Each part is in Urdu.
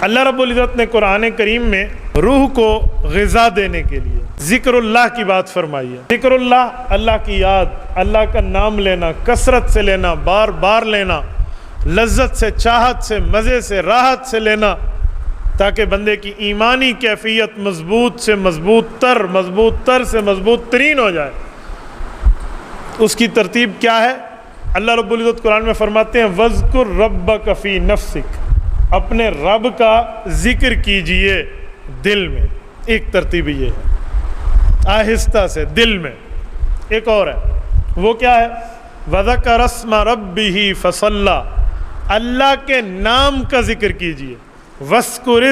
اللہ رب العزت نے قرآن کریم میں روح کو غذا دینے کے لیے ذکر اللہ کی بات فرمائی ہے۔ ذکر اللہ، اللہ کی یاد، اللہ کا نام لینا، کثرت سے لینا، بار بار لینا، لذت سے، چاہت سے، مزے سے، راحت سے لینا، تاکہ بندے کی ایمانی کیفیت مضبوط سے مضبوط تر سے مضبوط ترین ہو جائے۔ اس کی ترتیب کیا ہے؟ اللہ رب العزت قرآن میں فرماتے ہیں وَاذْكُرْ رَبَّكَ فِي نَفْسِكَ، اپنے رب کا ذکر کیجئے دل میں۔ ایک ترتیب یہ ہے، آہستہ سے دل میں۔ ایک اور ہے، وہ کیا ہے؟ وَذَكَرَ اسْمَ رَبِّهِ فَصَلَّى، اللہ کے نام کا ذکر کیجئے۔ وَاذْكُرِ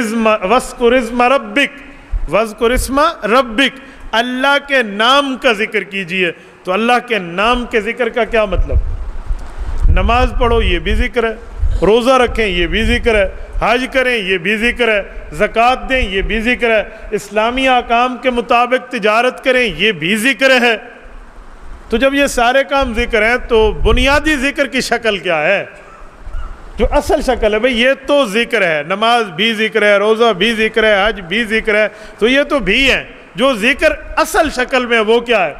اسْمَ رَبِّكَ، وَاذْكُرِ اسْمَ رَبِّكَ، اللہ کے نام کا ذکر کیجئے۔ تو اللہ کے نام کے ذکر کا کیا مطلب؟ نماز پڑھو یہ بھی ذکر ہے، روزہ رکھیں یہ بھی ذکر ہے، حج کریں یہ بھی ذکر ہے، زکوٰۃ دیں یہ بھی ذکر ہے، اسلامی احکام کے مطابق تجارت کریں یہ بھی ذکر ہے۔ تو جب یہ سارے کام ذکر ہیں تو بنیادی ذکر کی شکل کیا ہے؟ جو اصل شکل ہے بھئی یہ تو ذکر ہے، نماز بھی ذکر ہے، روزہ بھی ذکر ہے، حج بھی ذکر ہے، تو یہ تو بھی ہیں۔ جو ذکر اصل شکل میں وہ کیا ہے؟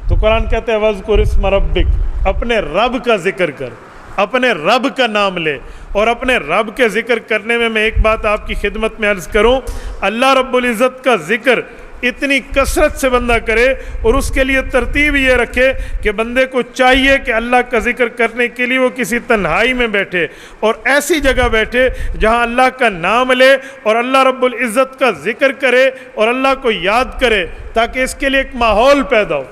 تو قرآن کہتے ہیں وَاذْكُرِ اسْمَ رَبِّكَ، اپنے رب کا ذکر کر، اپنے رب کا نام لے۔ اور اپنے رب کے ذکر کرنے میں ایک بات آپ کی خدمت میں عرض کروں، اللہ رب العزت کا ذکر اتنی کثرت سے بندہ کرے، اور اس کے لیے ترتیب یہ رکھے کہ بندے کو چاہیے کہ اللہ کا ذکر کرنے کے لیے وہ کسی تنہائی میں بیٹھے، اور ایسی جگہ بیٹھے جہاں اللہ کا نام لے اور اللہ رب العزت کا ذکر کرے اور اللہ کو یاد کرے، تاکہ اس کے لیے ایک ماحول پیدا ہو۔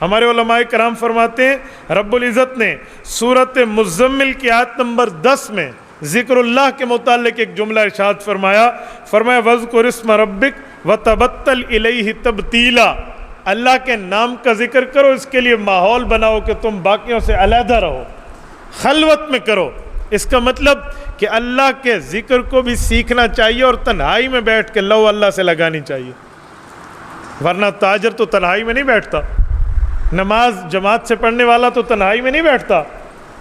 ہمارے علماء کرام فرماتے ہیں رب العزت نے سورۃ مزمل کی آیت نمبر 10 میں ذکر اللہ کے متعلق ایک جملہ ارشاد فرمایا وَاذْكُرِ اسْمَ رَبِّكَ وَتَبَتَّلْ إِلَيْهِ تَبْتِيلًا، اللہ کے نام کا ذکر کرو، اس کے لیے ماحول بناؤ کہ تم باقیوں سے علیحدہ رہو، خلوت میں کرو۔ اس کا مطلب کہ اللہ کے ذکر کو بھی سیکھنا چاہیے اور تنہائی میں بیٹھ کے لو اللہ سے لگانی چاہیے، ورنہ تاجر تو تنہائی میں نہیں بیٹھتا، نماز جماعت سے پڑھنے والا تو تنہائی میں نہیں بیٹھتا،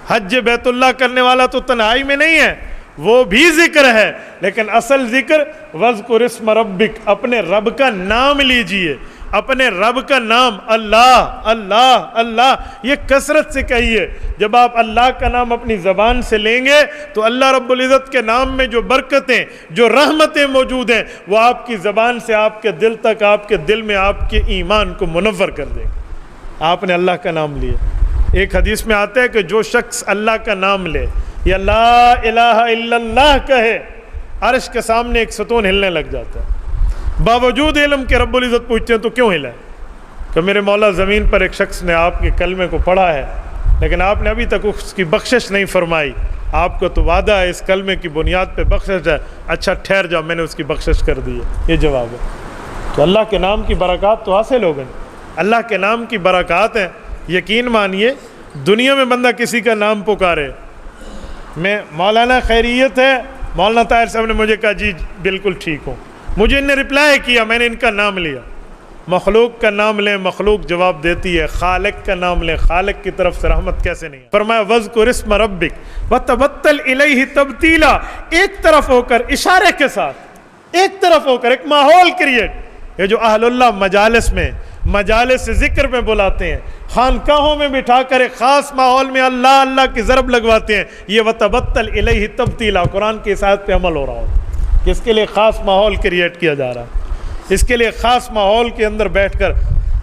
حج بیت اللہ کرنے والا تو تنہائی میں نہیں ہے، وہ بھی ذکر ہے، لیکن اصل ذکر وَاذْكُرِ اسْمَ رَبِّكَ، اپنے رب کا نام لیجئے، اپنے رب کا نام، اللہ اللہ اللہ، یہ کثرت سے کہیے۔ جب آپ اللہ کا نام اپنی زبان سے لیں گے تو اللہ رب العزت کے نام میں جو برکتیں، جو رحمتیں موجود ہیں، وہ آپ کی زبان سے آپ کے دل تک، آپ کے دل میں آپ کے ایمان کو منور کر دیں گے۔ آپ نے اللہ کا نام لیا، ایک حدیث میں آتا ہے کہ جو شخص اللہ کا نام لے یا لا الہ الا اللہ کہے، عرش کے سامنے ایک ستون ہلنے لگ جاتا ہے، باوجود علم کے رب العزت پوچھتے ہیں تو کیوں ہلا ہے؟ کہ میرے مولا زمین پر ایک شخص نے آپ کے کلمے کو پڑھا ہے، لیکن آپ نے ابھی تک اس کی بخشش نہیں فرمائی، آپ کو تو وعدہ ہے اس کلمے کی بنیاد پہ بخشش ہے، اچھا ٹھہر جاؤ میں نے اس کی بخشش کر دی ہے۔ یہ جواب ہے۔ تو اللہ کے نام کی برکات تو حاصل ہو گئی، اللہ کے نام کی برکات ہیں۔ یقین مانیے دنیا میں بندہ کسی کا نام پکارے، میں مولانا خیریت ہے، مولانا طاہر صاحب نے مجھے کہا جی بالکل ٹھیک ہوں، مجھے انہیں رپلائی کیا، میں نے ان کا نام لیا۔ مخلوق کا نام لیں، مخلوق جواب دیتی ہے، خالق کا نام لیں، خالق کی طرف سے رحمت کیسے نہیں ہے؟ فرمایا وَاذْكُرِ اسْمَ رَبِّكَ وَتَبَتَّلْ إِلَيْهِ تَبْتِيلًا، ایک طرف ہو کر، اشارے کے ساتھ ایک طرف ہو کر ایک ماحول کریٹ۔ یہ جو اہل اللہ مجالس میں، مجالس ذکر میں بلاتے ہیں، خانقاہوں میں بٹھا کر ایک خاص ماحول میں اللہ اللہ کی ضرب لگواتے ہیں، یہ وَتَبَتَّلْ إِلَيْهِ تَبْتِيلًا قرآن کی اس آیت پہ عمل ہو رہا ہو، کہ اس کے لیے خاص ماحول کریٹ کیا جا رہا ہے۔ اس کے لیے خاص ماحول کے اندر بیٹھ کر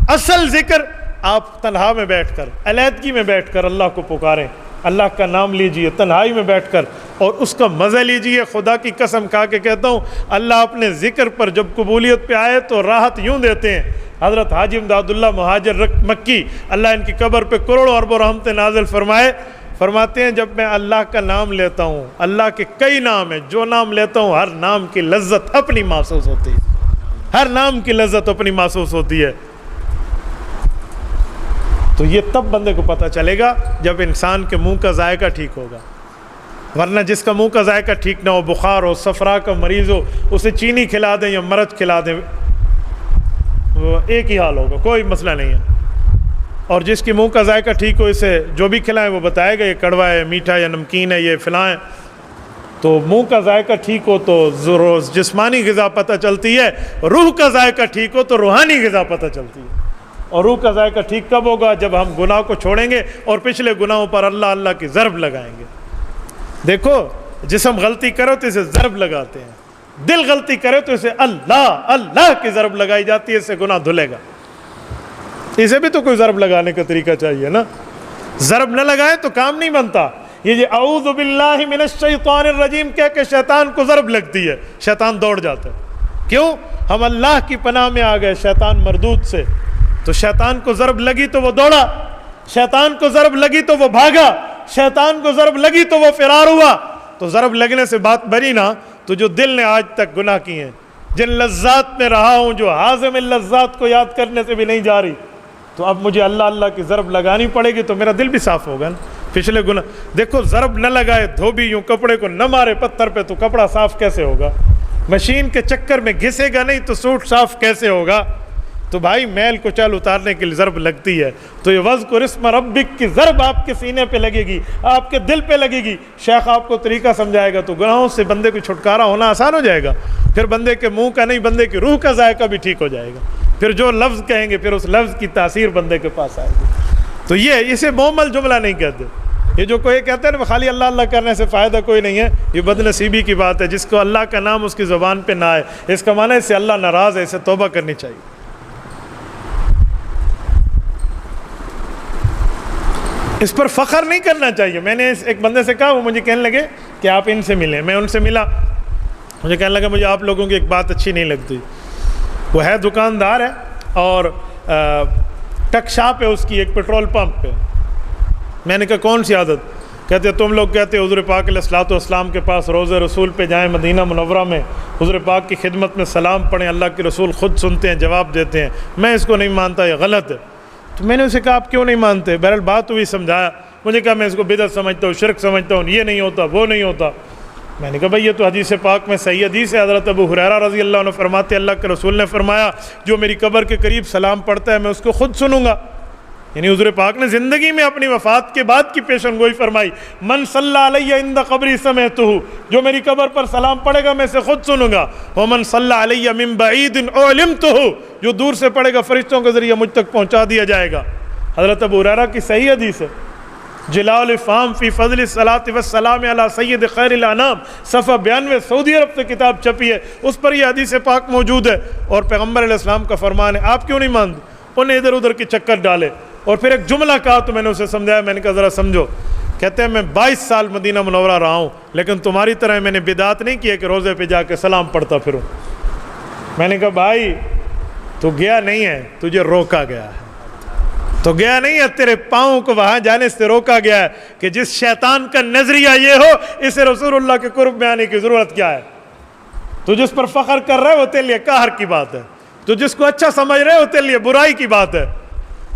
اصل ذکر آپ تنہا میں بیٹھ کر، علیحدگی میں بیٹھ کر اللہ کو پکاریں، اللہ کا نام لیجئے تنہائی میں بیٹھ کر اور اس کا مزہ لیجئے۔ خدا کی قسم کھا کے کہتا ہوں، اللہ اپنے ذکر پر جب قبولیت پہ آئے تو راحت یوں دیتے ہیں۔ حضرت حاجی امداد اللہ مہاجر مکی، اللہ ان کی قبر پہ کروڑوں اربوں رحمتیں نازل فرماتے ہیں جب میں اللہ کا نام لیتا ہوں، اللہ کے کئی نام ہیں، جو نام لیتا ہوں ہر نام کی لذت اپنی محسوس ہوتی ہے، ہر نام کی لذت اپنی محسوس ہوتی ہے۔ تو یہ تب بندے کو پتہ چلے گا جب انسان کے منہ کا ذائقہ ٹھیک ہوگا، ورنہ جس کا منہ کا ذائقہ ٹھیک نہ ہو، بخار ہو، صفرا کا مریض ہو، اسے چینی کھلا دیں یا مرچ کھلا دیں، وہ ایک ہی حال ہوگا، کوئی مسئلہ نہیں ہے۔ اور جس کی منہ کا ذائقہ ٹھیک ہو، اسے جو بھی کھلائیں وہ بتائے گا یہ کڑوا ہے، میٹھا یا نمکین ہے، یہ فلاں ہے۔ تو منہ کا ذائقہ ٹھیک ہو تو جسمانی غذا پتہ چلتی ہے، روح کا ذائقہ ٹھیک ہو تو روحانی غذا پتہ چلتی ہے۔ اور روح کا ذائقہ ٹھیک کب ہوگا؟ جب ہم گناہ کو چھوڑیں گے اور پچھلے گناہوں پر اللہ اللہ کی ضرب لگائیں گے۔ دیکھو جسم غلطی کرو تو اسے ضرب لگاتے ہیں، دل غلطی کرے تو اسے اللہ اللہ کی ضرب لگائی جاتی ہے، اس سے گناہ دھلے گا۔ اسے بھی تو کوئی ضرب لگانے کا طریقہ چاہیے نا، ضرب نہ لگائے تو کام نہیں بنتا۔ یہ جو اعوذ باللہ من الشیطان الرجیم کہہ کے شیطان کو ضرب لگتی ہے، شیطان دوڑ جاتا ہے۔ کیوں؟ ہم اللہ کی پناہ میں آ گئے شیطان مردود سے۔ تو شیطان کو ضرب لگی تو وہ دوڑا، شیطان کو ضرب لگی تو وہ بھاگا، شیطان کو ضرب لگی تو وہ فرار ہوا۔ تو ضرب لگنے سے بات بری نا، تو جو دل نے آج تک گناہ کیے ہیں، جن لذات میں رہا ہوں جو ہاضم اللذات کو یاد کرنے سے بھی نہیں جا رہی، تو اب مجھے اللہ اللہ کی ضرب لگانی پڑے گی تو میرا دل بھی صاف ہوگا نا۔ پچھلے گناہ دیکھو، ضرب نہ لگائے، دھوبی یوں کپڑے کو نہ مارے پتھر پہ تو کپڑا صاف کیسے ہوگا؟ مشین کے چکر میں گھسے گا نہیں تو سوٹ صاف کیسے ہوگا؟ تو بھائی میل کو چال اتارنے کے لیے ضرب لگتی ہے۔ تو یہ وذکر اسم ربک کی ضرب آپ کے سینے پہ لگے گی، آپ کے دل پہ لگے گی۔ شیخ آپ کو طریقہ سمجھائے گا تو گناہوں سے بندے کو چھٹکارا ہونا آسان ہو جائے گا۔ پھر بندے کے منہ کا نہیں، بندے کی روح کا ذائقہ بھی ٹھیک ہو جائے گا۔ پھر جو لفظ کہیں گے پھر اس لفظ کی تاثیر بندے کے پاس آئے گی۔ تو یہ اسے مومل جملہ نہیں کہتے۔ یہ جو کوئی کہتے ہیں نا خالی اللہ اللہ کرنے سے فائدہ کوئی نہیں ہے، یہ بد نصیبی کی بات ہے۔ جس کو اللہ کا نام اس کی زبان پہ نہ آئے، اس کا معنی ہے اس سے اللہ ناراض ہے، اسے توبہ کرنی چاہیے۔ اس پر فخر نہیں کرنا چاہیے۔ میں نے ایک بندے سے کہا، وہ مجھے کہنے لگے کہ آپ ان سے ملیں۔ میں ان سے ملا، مجھے کہنے لگا مجھے آپ لوگوں کی ایک بات اچھی نہیں لگتی۔ وہ ہے دکاندار ہے اور ٹک شاپ ہے اس کی، ایک پیٹرول پمپ پہ۔ میں نے کہا کون سی عادت؟ کہتے تم لوگ کہتے حضور پاک علیہ الصلوۃ والسلام کے پاس روضہ رسول پہ جائیں مدینہ منورہ میں، حضور پاک کی خدمت میں سلام پڑھیں، اللہ کے رسول خود سنتے ہیں جواب دیتے ہیں۔ میں اس کو نہیں مانتا، یہ غلط ہے۔ تو میں نے اسے کہا آپ کیوں نہیں مانتے؟ بہرحال بات ہوئی، سمجھایا۔ مجھے کہا میں اس کو بدعت سمجھتا ہوں، شرک سمجھتا ہوں، یہ نہیں ہوتا وہ نہیں ہوتا۔ میں نے کہا بھائی یہ تو حدیث پاک میں صحیح حدیث ہے، حضرت ابو ہریرہ رضی اللہ عنہ فرماتے ہیں اللہ کے رسول نے فرمایا جو میری قبر کے قریب سلام پڑھتا ہے میں اس کو خود سنوں گا۔ یعنی حضور پاک نے زندگی میں اپنی وفات کے بعد کی پیشن گوئی فرمائی، من صلی علی عند قبری سمعتہ، جو میری قبر پر سلام پڑھے گا میں اسے خود سنوں گا۔ ومن صلی علی من بعید علمتہ، جو دور سے پڑھے گا فرشتوں کے ذریعے مجھ تک پہنچا دیا جائے گا۔ حضرت ابو ہریرہ کی صحیح حدیث ہے، جلال الافہام فی فضل الصلاۃ والسلام علی سید خیر الانام، صفحہ 92، سعودی عرب سے کتاب چھپی ہے، اس پر یہ حدیث پاک موجود ہے۔ اور پیغمبر علیہ السلام کا فرمان ہے، آپ کیوں نہیں مانتے؟ انہیں ادھر ادھر کے چکر ڈالے اور پھر ایک جملہ کہا تو میں نے اسے سمجھایا۔ میں نے کہا ذرا سمجھو، کہتے ہیں میں 22 سال مدینہ منورہ رہا ہوں لیکن تمہاری طرح میں نے بدعت نہیں کی ہے کہ روزے پہ جا کے سلام پڑھتا پھروں۔ میں نے کہا بھائی تو گیا نہیں ہے، تجھے روکا گیا ہے، تو گیا نہیں ہے، تیرے پاؤں کو وہاں جانے سے روکا گیا ہے کہ جس شیطان کا نظریہ یہ ہو اسے رسول اللہ کے قرب میں آنے کی ضرورت کیا ہے؟ تو جس پر فخر کر رہے ہو تیرے لیے قہر کی بات ہے، تو جس کو اچھا سمجھ رہے ہو تیرے لیے برائی کی بات ہے۔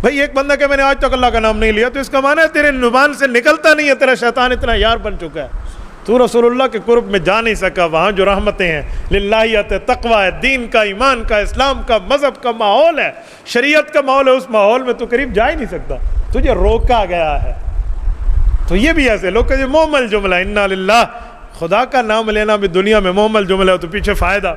بھائی ایک بندہ کہ میں نے آج تک اللہ کا نام نہیں لیا تو اس کا معنی ہے تیرے زبان سے نکلتا نہیں ہے، تیرا شیطان اتنا یار بن چکا ہے، تو رسول اللہ کے قرب میں جا نہیں سکا۔ وہاں جو رحمتیں ہیں، للہیت، تقوی ہے، دین کا، ایمان کا، اسلام کا، مذہب کا ماحول ہے، شریعت کا ماحول ہے، اس ماحول میں تو قریب جا ہی نہیں سکتا، تجھے روکا گیا ہے۔ تو یہ بھی ایسے لوگ کہ محمل جملہ، انا للہ، خدا کا نام لینا بھی دنیا میں محمل جملہ ہے تو پیچھے فائدہ